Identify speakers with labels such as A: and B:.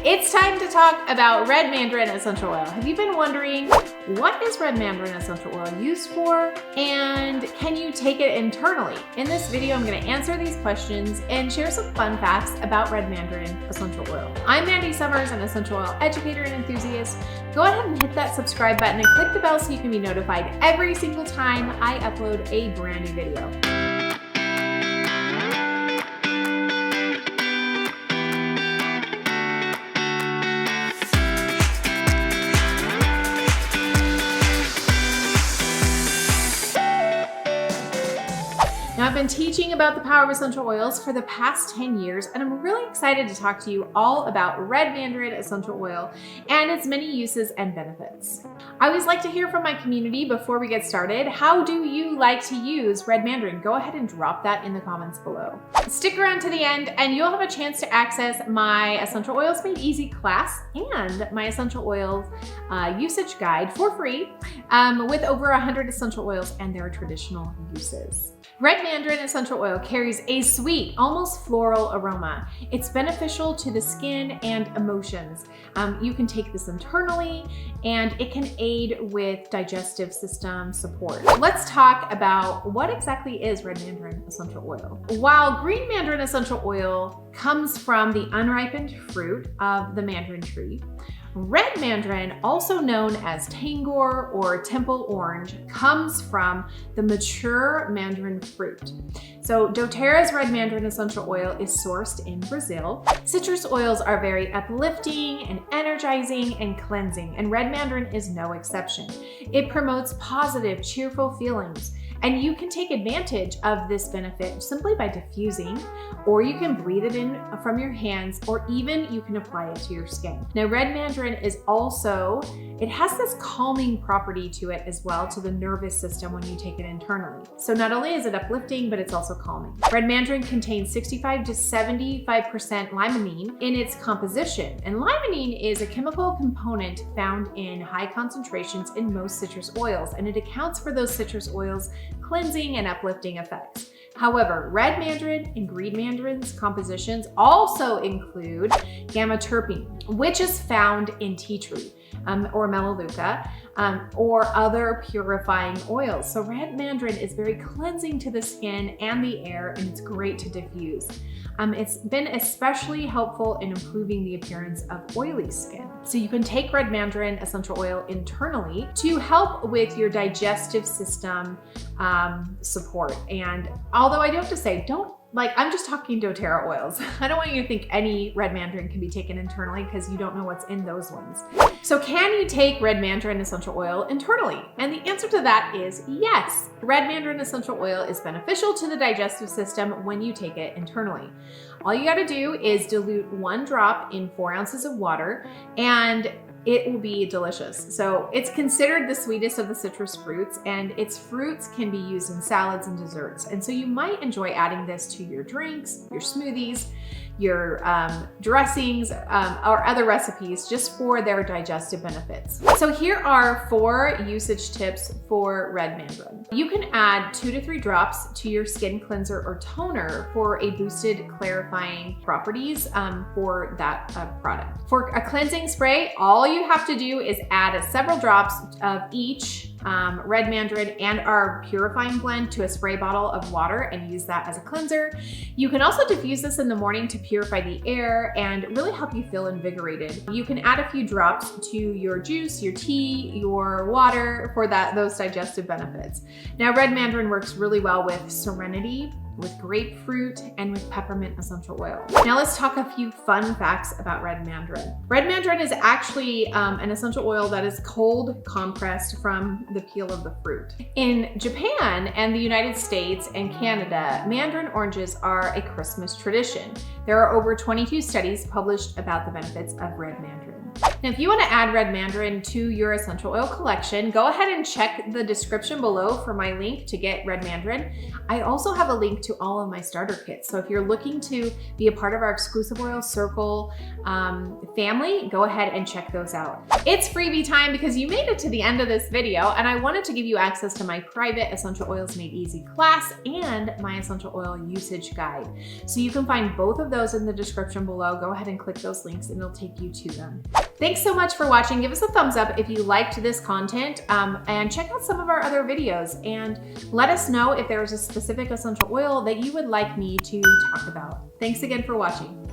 A: It's time to talk about Red Mandarin essential oil. Have you been wondering, what is Red Mandarin essential oil used for? And can you take it internally? In this video, I'm going to answer these questions and share some fun facts about Red Mandarin essential oil. I'm Mandy Sommers, an essential oil educator and enthusiast. Go ahead and hit that subscribe button and click the bell so you can be notified every single time I upload a brand new video. Now, I've been teaching about the power of essential oils for the past 10 years, and I'm really excited to talk to you all about Red Mandarin essential oil and its many uses and benefits. I always like to hear from my community before we get started. How do you like to use Red Mandarin? Go ahead and drop that in the comments below. Stick around to the end and you'll have a chance to access my Essential Oils Made Easy class and my essential oils usage guide for free with over 100 essential oils and their traditional uses. Red Mandarin essential oil carries a sweet, almost floral aroma. It's beneficial to the skin and emotions. You can take this internally and it can aid with digestive system support. Let's talk about what exactly is Red Mandarin essential oil. While green mandarin essential oil comes from the unripened fruit of the mandarin tree, Red Mandarin, also known as Tangor or Temple Orange, comes from the mature mandarin fruit. So doTERRA's Red Mandarin essential oil is sourced in Brazil. Citrus oils are very uplifting and energizing and cleansing, and Red Mandarin is no exception. It promotes positive, cheerful feelings, and you can take advantage of this benefit simply by diffusing, or you can breathe it in from your hands, or even you can apply it to your skin. Now, Red Mandarin is also, it has this calming property to it as well to the nervous system when you take it internally. So not only is it uplifting, but it's also calming. Red Mandarin contains 65 to 75% limonene in its composition. And limonene is a chemical component found in high concentrations in most citrus oils, and it accounts for those citrus oils' cleansing and uplifting effects. However, Red Mandarin and green mandarin's compositions also include gamma terpene, which is found in tea tree or melaleuca or other purifying oils. So Red Mandarin is very cleansing to the skin and the air, and it's great to diffuse. It's been especially helpful in improving the appearance of oily skin. So you can take Red Mandarin essential oil internally to help with your digestive system support. And although I do have to say, I'm just talking doTERRA oils. I don't want you to think any Red Mandarin can be taken internally because you don't know what's in those ones. So can you take Red Mandarin essential oil internally? And the answer to that is yes. Red Mandarin essential oil is beneficial to the digestive system when you take it internally. All you gotta do is dilute 1 drop in 4 ounces of water, and it will be delicious. So it's considered the sweetest of the citrus fruits, and its fruits can be used in salads and desserts. And so you might enjoy adding this to your drinks, your smoothies, your dressings, or other recipes just for their digestive benefits. So here are 4 usage tips for Red Mandarin. You can add 2 to 3 drops to your skin cleanser or toner for a boosted clarifying properties for that product. For a cleansing spray, all you have to do is add several drops of each Red Mandarin and our purifying blend to a spray bottle of water and use that as a cleanser. You can also diffuse this in the morning to purify the air and really help you feel invigorated. You can add a few drops to your juice, your tea, your water for those digestive benefits. Now, Red Mandarin works really well with Serenity, with grapefruit, and with peppermint essential oil. Now let's talk a few fun facts about Red Mandarin. Red Mandarin is actually an essential oil that is cold compressed from the peel of the fruit. In Japan and the United States and Canada, mandarin oranges are a Christmas tradition. There are over 22 studies published about the benefits of Red Mandarin. Now, if you want to add Red Mandarin to your essential oil collection, go ahead and check the description below for my link to get Red Mandarin. I also have a link to all of my starter kits. So if you're looking to be a part of our exclusive oil circle family, go ahead and check those out. It's freebie time because you made it to the end of this video, and I wanted to give you access to my private Essential Oils Made Easy class and my essential oil usage guide. So you can find both of those in the description below. Go ahead and click those links and it'll take you to them. Thanks so much for watching. Give us a thumbs up if you liked this content, and check out some of our other videos, and let us know if there is a specific essential oil that you would like me to talk about. Thanks again for watching.